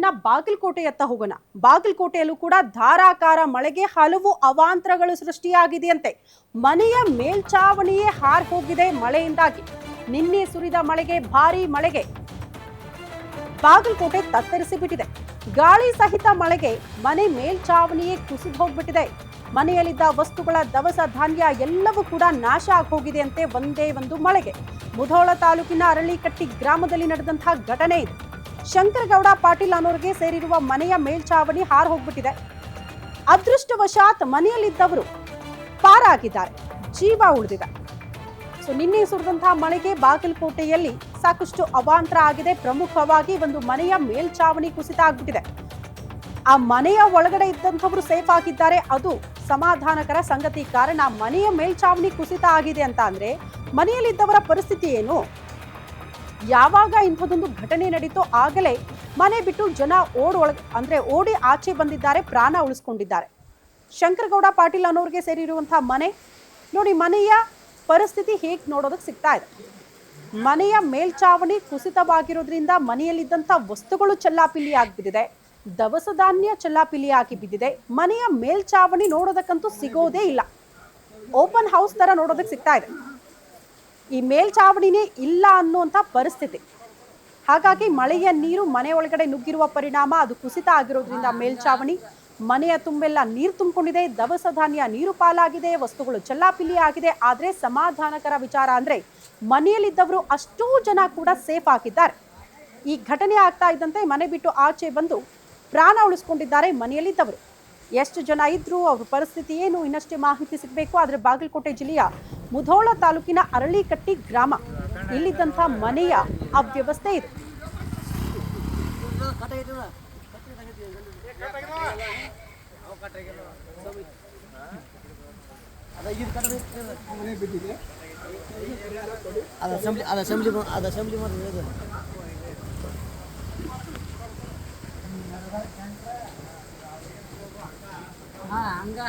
ಇನ್ನ ಬಾಗಲಕೋಟೆಯತ್ತ ಹೋಗೋಣ. ಬಾಗಲಕೋಟೆಯಲ್ಲೂ ಕೂಡ ಧಾರಾಕಾರ ಮಳೆಗೆ ಹಲವು ಅವಾಂತರಗಳು ಸೃಷ್ಟಿಯಾಗಿದೆಯಂತೆ. ಮನೆಯ ಮೇಲ್ಚಾವಣಿಯೇ ಹಾರ್ ಹೋಗಿದೆ ಮಳೆಯಿಂದಾಗಿ. ನಿನ್ನೆ ಸುರಿದ ಮಳೆಗೆ ಭಾರೀ ಮಳೆಗೆ ಬಾಗಲಕೋಟೆ ತತ್ತರಿಸಿ ಬಿಟ್ಟಿದೆ. ಗಾಳಿ ಸಹಿತ ಮಳೆಗೆ ಮನೆ ಮೇಲ್ಚಾವಣಿಯೇ ಕುಸಿದು ಹೋಗ್ಬಿಟ್ಟಿದೆ. ಮನೆಯಲ್ಲಿದ್ದ ವಸ್ತುಗಳ ದವಸ ಧಾನ್ಯ ಎಲ್ಲವೂ ಕೂಡ ನಾಶ ಆಗೋಗಿದೆ ಅಂತೆ ಒಂದೇ ಒಂದು ಮಳೆಗೆ. ಮುಧೋಳ ತಾಲೂಕಿನ ಅರಳಿಕಟ್ಟಿ ಗ್ರಾಮದಲ್ಲಿ ನಡೆದಂತಹ ಘಟನೆ ಇದು. ಶಂಕರಗೌಡ ಪಾಟೀಲ್ ಅನ್ನೋರಿಗೆ ಸೇರಿರುವ ಮನೆಯ ಮೇಲ್ಚಾವಣಿ ಹಾರ್ ಹೋಗ್ಬಿಟ್ಟಿದೆ. ಅದೃಷ್ಟವಶಾತ್ ಮನೆಯಲ್ಲಿದ್ದವರು ಪಾರಾಗಿದ್ದಾರೆ, ಜೀವ ಉಳಿದಿದೆ. ನಿನ್ನೆ ಸುರಿದಂತಹ ಮಳೆಗೆ ಬಾಗಲಕೋಟೆಯಲ್ಲಿ ಸಾಕಷ್ಟು ಅವಾಂತರ ಆಗಿದೆ. ಪ್ರಮುಖವಾಗಿ ಒಂದು ಮನೆಯ ಮೇಲ್ಚಾವಣಿ ಕುಸಿತ ಆಗ್ಬಿಟ್ಟಿದೆ. ಆ ಮನೆಯ ಒಳಗಡೆ ಇದ್ದಂಥವ್ರು ಸೇಫ್ ಆಗಿದ್ದಾರೆ, ಅದು ಸಮಾಧಾನಕರ ಸಂಗತಿ. ಕಾರಣ ಮನೆಯ ಮೇಲ್ಚಾವಣಿ ಕುಸಿತ ಆಗಿದೆ ಅಂತ ಅಂದ್ರೆ ಮನೆಯಲ್ಲಿದ್ದವರ ಪರಿಸ್ಥಿತಿ ಏನು? ಯಾವಾಗ ಇಂಥದೊಂದು ಘಟನೆ ನಡೀತೋ ಆಗಲೇ ಮನೆ ಬಿಟ್ಟು ಜನ ಓಡಿ ಆಚೆ ಬಂದಿದ್ದಾರೆ, ಪ್ರಾಣ ಉಳಿಸ್ಕೊಂಡಿದ್ದಾರೆ. ಶಂಕರಗೌಡ ಪಾಟೀಲ್ ಅನ್ನೋರಿಗೆ ಸೇರಿರುವಂತಹ ಮನೆ ನೋಡಿ, ಮನೆಯ ಪರಿಸ್ಥಿತಿ ಹೇಗೆ ನೋಡೋದಕ್ಕೆ ಸಿಗ್ತಾ ಇದೆ. ಮನೆಯ ಮೇಲ್ಚಾವಣಿ ಕುಸಿತವಾಗಿರೋದ್ರಿಂದ ಮನೆಯಲ್ಲಿದ್ದಂಥ ವಸ್ತುಗಳು ಚೆಲ್ಲಾಪಿಲ್ಲಿ ಆಗಿಬಿದ್ದಿದೆ, ದವಸ ಧಾನ್ಯ ಚೆಲ್ಲಾಪಿಲ್ಲಿ ಆಗಿ ಬಿದ್ದಿದೆ. ಮನೆಯ ಮೇಲ್ಚಾವಣಿ ನೋಡೋದಕ್ಕಂತೂ ಸಿಗೋದೇ ಇಲ್ಲ, ಓಪನ್ ಹೌಸ್ ತರ ನೋಡೋದಕ್ಕೆ ಸಿಗ್ತಾ ಇದೆ. ಈ ಮೇಲ್ಚಾವಣಿನೇ ಇಲ್ಲ ಅನ್ನುವಂಥ ಪರಿಸ್ಥಿತಿ. ಹಾಗಾಗಿ ಮಳೆಯ ನೀರು ಮನೆ ಒಳಗಡೆ ನುಗ್ಗಿರುವ ಪರಿಣಾಮ ಅದು ಕುಸಿತ ಆಗಿರೋದ್ರಿಂದ ಮೇಲ್ಚಾವಣಿ ಮನೆಯ ತುಂಬೆಲ್ಲ ನೀರು ತುಂಬಿಕೊಂಡಿದೆ. ದವಸ ಧಾನ್ಯ ನೀರು ಪಾಲಾಗಿದೆ, ವಸ್ತುಗಳು ಚೆಲ್ಲಾಪಿಲ್ಲಿ ಆಗಿದೆ. ಆದರೆ ಸಮಾಧಾನಕರ ವಿಚಾರ ಅಂದ್ರೆ ಮನೆಯಲ್ಲಿದ್ದವರು ಅಷ್ಟೂ ಜನ ಕೂಡ ಸೇಫ್ ಆಗಿದ್ದಾರೆ. ಈ ಘಟನೆ ಆಗ್ತಾ ಇದ್ದಂತೆ ಮನೆ ಬಿಟ್ಟು ಆಚೆ ಬಂದು ಪ್ರಾಣ ಉಳಿಸ್ಕೊಂಡಿದ್ದಾರೆ ಮನೆಯಲ್ಲಿದ್ದವರು. ಎಷ್ಟು ಜನ ಇದ್ರು, ಅವ್ರ ಪರಿಸ್ಥಿತಿ ಏನು, ಇನ್ನಷ್ಟೇ ಮಾಹಿತಿ ಸಿಗಬೇಕು. ಆದರೆ ಬಾಗಲಕೋಟೆ ಜಿಲ್ಲೆಯ ಮುಧೋಳ ತಾಲೂಕಿನ ಅರಳಿಕಟ್ಟಿ ಗ್ರಾಮ, ಇಲ್ಲಿದ್ದಂಥ ಮನೆಯ ಅವ್ಯವಸ್ಥೆ ಇದೆ. ಹಂಗ